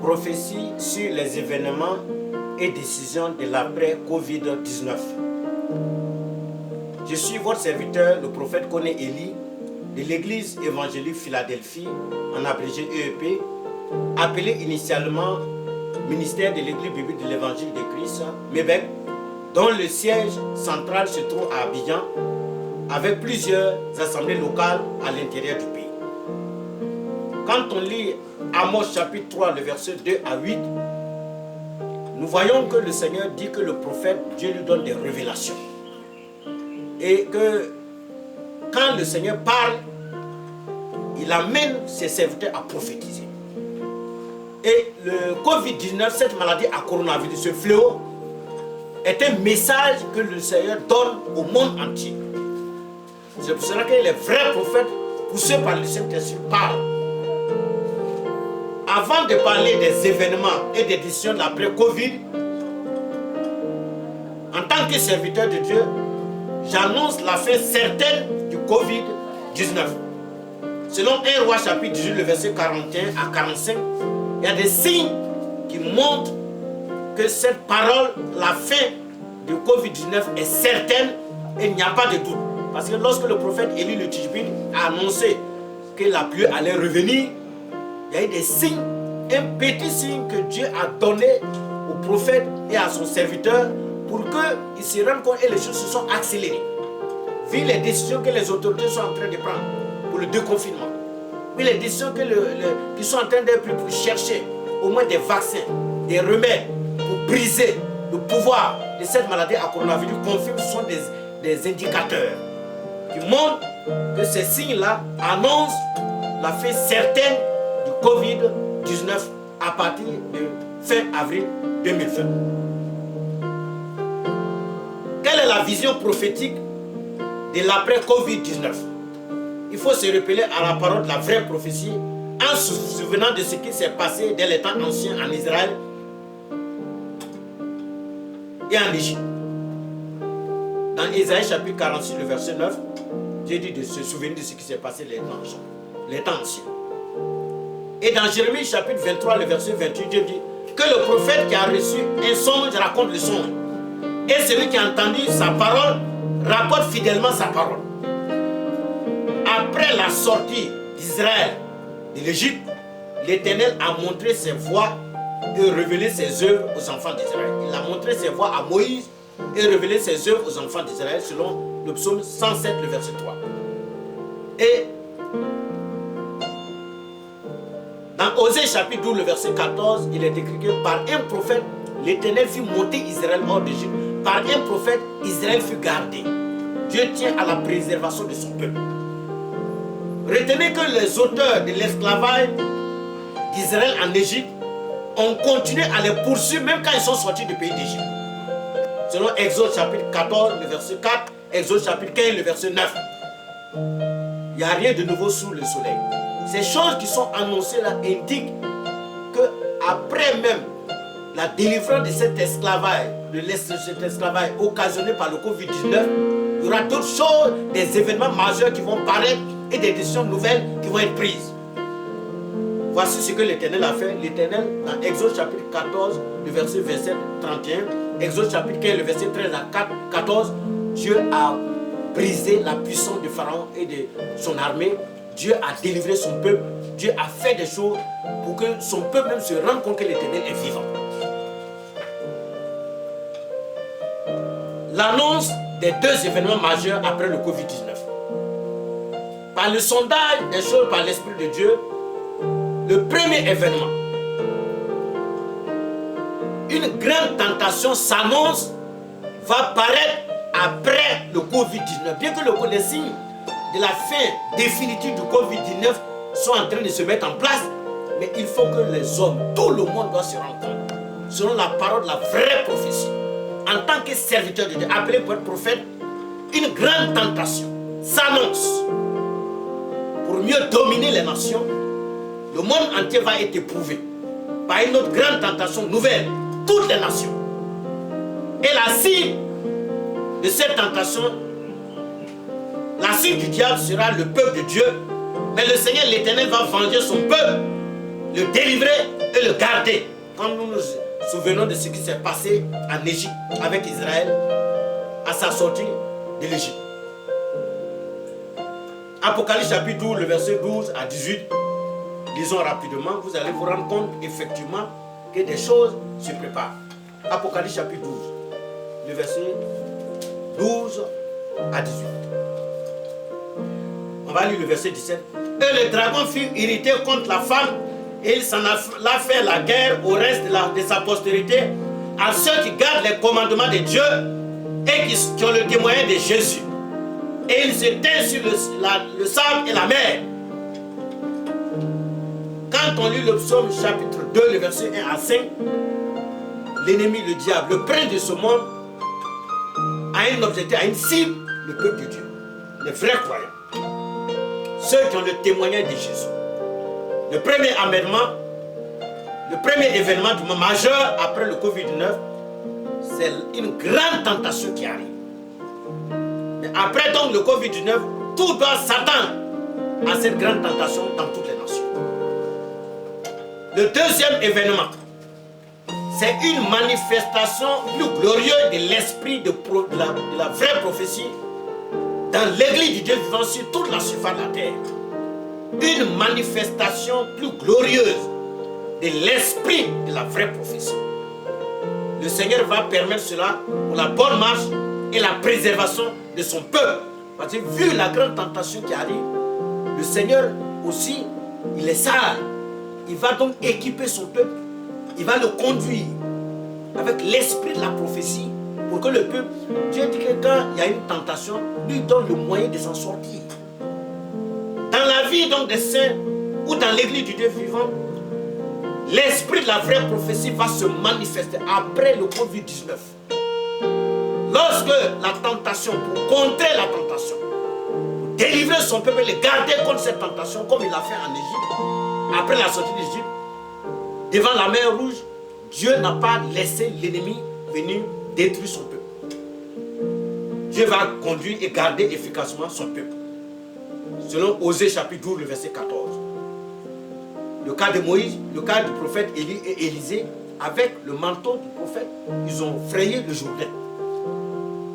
Prophétie sur les événements et décisions de l'après-Covid-19. Je suis votre serviteur, le prophète Koné Eli, de l'église évangélique Philadelphie, en abrégé EEP, appelé initialement Ministère de l'église biblique de l'évangile de Christ, MEBEC, dont le siège central se trouve à Abidjan, avec plusieurs assemblées locales à l'intérieur du pays. Quand on lit Amos chapitre 3, le verset 2 à 8, nous voyons que le Seigneur dit que le prophète, Dieu lui donne des révélations. Et que quand le Seigneur parle, il amène ses serviteurs à prophétiser. Et le Covid-19, cette maladie à coronavirus, ce fléau, est un message que le Seigneur donne au monde entier. C'est pour cela que les vrais prophètes, poussés par le Saint-Esprit, parlent. Avant de parler des événements et des décisions de l'après-Covid, en tant que serviteur de Dieu, j'annonce la fin certaine du Covid-19. Selon 1 Roi chapitre 18, le verset 41 à 45, il y a des signes qui montrent que cette parole, la fin du Covid-19 est certaine et il n'y a pas de doute. Parce que lorsque le prophète Élie le Tishbite a annoncé que la pluie allait revenir, il y a eu des signes, un petit signe que Dieu a donné au prophète et à son serviteur pour qu'ils se rendent compte et les choses se sont accélérées. Vu les décisions que les autorités sont en train de prendre pour le déconfinement, vu les décisions qu'ils sont en train d'être prises pour chercher au moins des vaccins, des remèdes pour briser le pouvoir de cette maladie à coronavirus, confirment que ce sont des indicateurs qui montrent que ces signes-là annoncent la fin certaine du Covid-19 à partir de fin avril 2020. Quelle est la vision prophétique de l'après-Covid-19? Il faut se rappeler à la parole de la vraie prophétie en se souvenant de ce qui s'est passé dès les temps anciens en Israël et en Égypte. Dans Isaïe chapitre 46, le verset 9, Dieu dit de se souvenir de ce qui s'est passé les temps anciens. Et dans Jérémie chapitre 23, le verset 28, Dieu dit que le prophète qui a reçu un songe raconte le songe. Et celui qui a entendu sa parole rapporte fidèlement sa parole. Après la sortie d'Israël de l'Égypte, l'Éternel a montré ses voies et révélé ses œuvres aux enfants d'Israël. Il a montré ses voies à Moïse et révélé ses œuvres aux enfants d'Israël selon le psaume 107, le verset 3. Et dans Osée chapitre 12, le verset 14, il est écrit que par un prophète, l'Éternel fit monter Israël hors d'Égypte. Par un prophète, Israël fut gardé. Dieu tient à la préservation de son peuple. Retenez que les auteurs de l'esclavage d'Israël en Égypte ont continué à les poursuivre même quand ils sont sortis du pays d'Égypte. Selon Exode chapitre 14, le verset 4, Exode chapitre 15, le verset 9. Il n'y a rien de nouveau sous le soleil. Ces choses qui sont annoncées là indiquent que après même la délivrance de cet esclavage, occasionné par le Covid-19, il y aura d'autres choses, des événements majeurs qui vont paraître et des décisions nouvelles qui vont être prises. Voici ce que l'Éternel a fait. L'Éternel, dans Exode chapitre 14, le verset 27, 31, Exode chapitre 15, le verset 13 à 14, Dieu a brisé la puissance de Pharaon et de son armée. Dieu a délivré son peuple. Dieu a fait des choses pour que son peuple même se rende compte que l'Éternel est vivant. L'annonce des deux événements majeurs après le Covid-19. Par le sondage des choses par l'Esprit de Dieu, le premier événement, une grande tentation s'annonce, va paraître après le Covid-19. Bien que les signes de la fin définitive du Covid-19 soient en train de se mettre en place, mais il faut que les hommes, tout le monde doit se rendre compte, selon la parole de la vraie prophétie. En tant que serviteur de Dieu, appelé pour être prophète, une grande tentation s'annonce. Pour mieux dominer les nations, le monde entier va être éprouvé par une autre grande tentation nouvelle, toutes les nations. Et la cible de cette tentation, la cible du diable sera le peuple de Dieu, mais le Seigneur l'Éternel va venger son peuple le délivrer et le garder. Quand nous nous souvenons de ce qui s'est passé en Égypte avec Israël à sa sortie de l'Égypte. Apocalypse chapitre 12, le verset 12 à 18. Lisons rapidement, vous allez vous rendre compte effectivement que des choses se préparent. Apocalypse chapitre 12, le verset 12 à 18. On va lire le verset 17. Et le dragon fut irrité contre la femme, et il s'en a fait la guerre au reste de sa postérité, à ceux qui gardent les commandements de Dieu et qui ont le témoignage de Jésus. Et il se tait sur le sable et la mer. Quand on lit le psaume chapitre 2, le verset 1 à 5, l'ennemi, le diable, le prince de ce monde, a un objectif, a une cible, le peuple de Dieu, les vrais croyants, ceux qui ont le témoignage de Jésus. Le premier avènement, le premier événement du moment majeur après le Covid-19, c'est une grande tentation qui arrive. Mais après donc le Covid-19, tout doit s'attendre à cette grande tentation dans toutes les nations. Le deuxième événement, c'est une manifestation plus glorieuse de l'esprit de la vraie prophétie dans l'église du Dieu vivant sur toute la surface de la terre. Une manifestation plus glorieuse de l'esprit de la vraie prophétie. Le Seigneur va permettre cela pour la bonne marche et la préservation de son peuple. Parce que vu la grande tentation qui arrive, le Seigneur aussi, il est sage. Il va donc équiper son peuple. Il va le conduire avec l'esprit de la prophétie pour que le peuple, Dieu dit que quand il y a une tentation, lui donne le moyen de s'en sortir. Dans la vie donc des saints ou dans l'église du Dieu vivant, l'esprit de la vraie prophétie va se manifester après le Covid-19. Lorsque la tentation, pour contrer la tentation, pour délivrer son peuple, le garder contre cette tentation, comme il l'a fait en Égypte, après la sortie d'Égypte, devant la mer Rouge, Dieu n'a pas laissé l'ennemi venir détruire son peuple. Dieu va conduire et garder efficacement son peuple. Selon Osée chapitre 12, le verset 14. Le cas de Moïse, le cas du prophète Élie et Élisée, avec le manteau du prophète, ils ont frayé le Jourdain.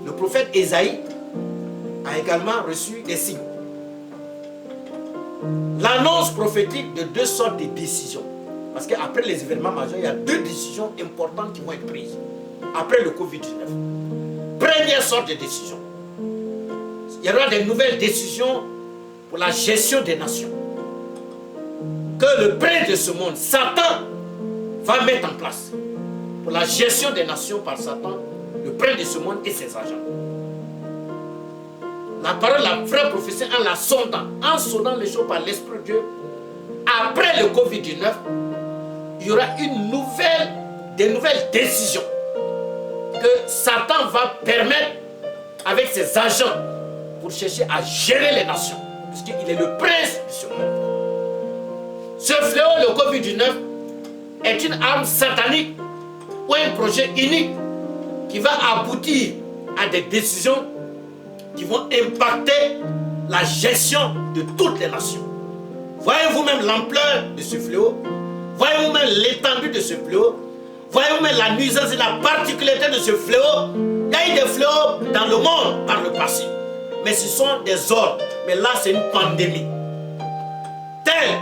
Le prophète Ésaïe a également reçu des signes. L'annonce prophétique de deux sortes de décisions. Parce qu'après les événements majeurs, il y a deux décisions importantes qui vont être prises. Après le Covid-19. Première sorte de décision. Il y aura des nouvelles décisions pour la gestion des nations. Que le prince de ce monde, Satan, va mettre en place. Pour la gestion des nations par Satan, le prince de ce monde et ses agents. La parole, la vraie prophétie, en la sondant, en sondant les choses par l'Esprit de Dieu, après le Covid-19, il y aura des nouvelles décisions que Satan va permettre avec ses agents pour chercher à gérer les nations, puisqu'il est le prince de ce monde. Ce fléau, le Covid-19, est une arme satanique ou un projet unique qui va aboutir à des décisions qui vont impacter la gestion de toutes les nations. Voyez-vous même l'ampleur de ce fléau? Voyez-vous même l'étendue de ce fléau? Voyez-vous même la nuisance et la particularité de ce fléau? Il y a eu des fléaux dans le monde par le passé, mais ce sont des ordres. Mais là, c'est une pandémie telle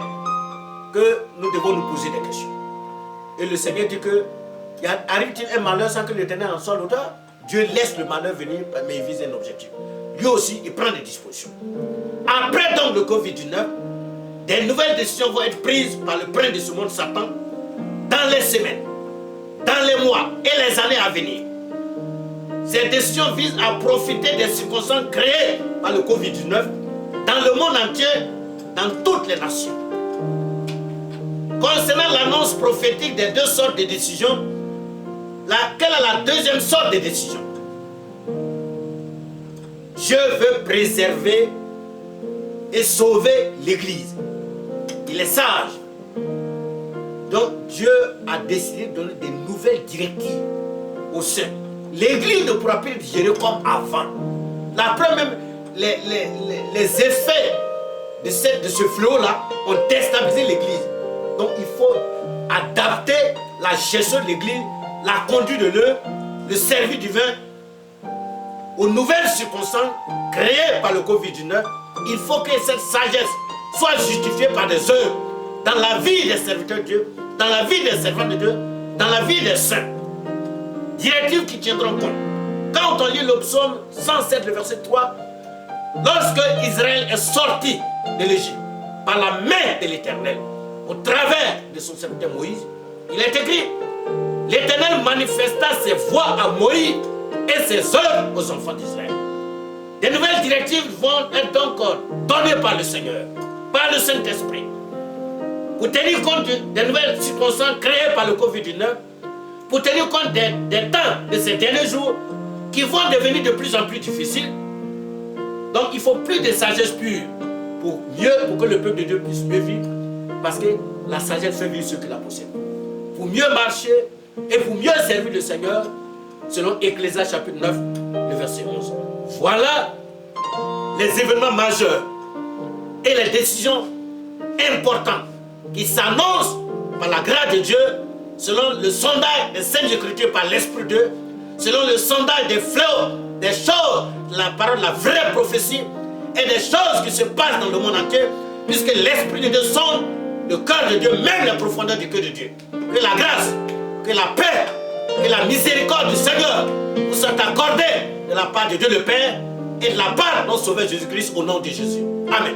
que nous devons nous poser des questions. Et le Seigneur dit que arrive-t-il un malheur sans que l'Éternel en soit l'auteur? Dieu laisse le malheur venir, mais il vise un objectif. Lui aussi, il prend des dispositions. Après donc le Covid-19, des nouvelles décisions vont être prises par le prince de ce monde, Satan, dans les semaines, dans les mois et les années à venir. Ces décisions visent à profiter des circonstances créées par le Covid-19 dans le monde entier, dans toutes les nations. Concernant l'annonce prophétique des deux sortes de décisions, quelle est la deuxième sorte de décision? Dieu veut préserver et sauver l'Église. Il est sage. Donc Dieu a décidé de donner des nouvelles directives aux saints. L'Église ne pourra plus gérer comme avant. La preuve même, les effets de ce flot-là ont déstabilisé l'Église. Donc il faut adapter la gestion de l'église, la conduite de l'œuvre, le service divin aux nouvelles circonstances créées par le Covid-19. Il faut que cette sagesse soit justifiée par des œuvres dans la vie des serviteurs de Dieu, dans la vie des servants de Dieu, dans la vie des saints. Directives qui tiendront compte. Quand on lit le psaume 107, le verset 3, lorsque Israël est sorti de l'Égypte par la main de l'Éternel, au travers de son serviteur Moïse, il est écrit, l'Éternel manifesta ses voies à Moïse et ses œuvres aux enfants d'Israël. Des nouvelles directives vont être donc données par le Seigneur, par le Saint-Esprit, pour tenir compte des nouvelles circonstances créées par le Covid-19, pour tenir compte des temps de ces derniers jours qui vont devenir de plus en plus difficiles. Donc il faut plus de sagesse pure pour que le peuple de Dieu puisse mieux vivre, parce que la sagesse fait vivre ceux qui la possèdent. Pour mieux marcher et pour mieux servir le Seigneur, selon Ecclésias chapitre 9, le verset 11. Voilà les événements majeurs et les décisions importantes qui s'annoncent par la grâce de Dieu, selon le sondage des Saintes Écritures par l'Esprit de Dieu, selon le sondage des fleurs, des choses, la parole, la vraie prophétie, et des choses qui se passent dans le monde entier, puisque l'Esprit de Dieu sonde le cœur de Dieu, même la profondeur du cœur de Dieu. Que la grâce, que la paix, que la miséricorde du Seigneur vous soit accordée de la part de Dieu le Père et de la part de notre Sauveur Jésus-Christ au nom de Jésus. Amen.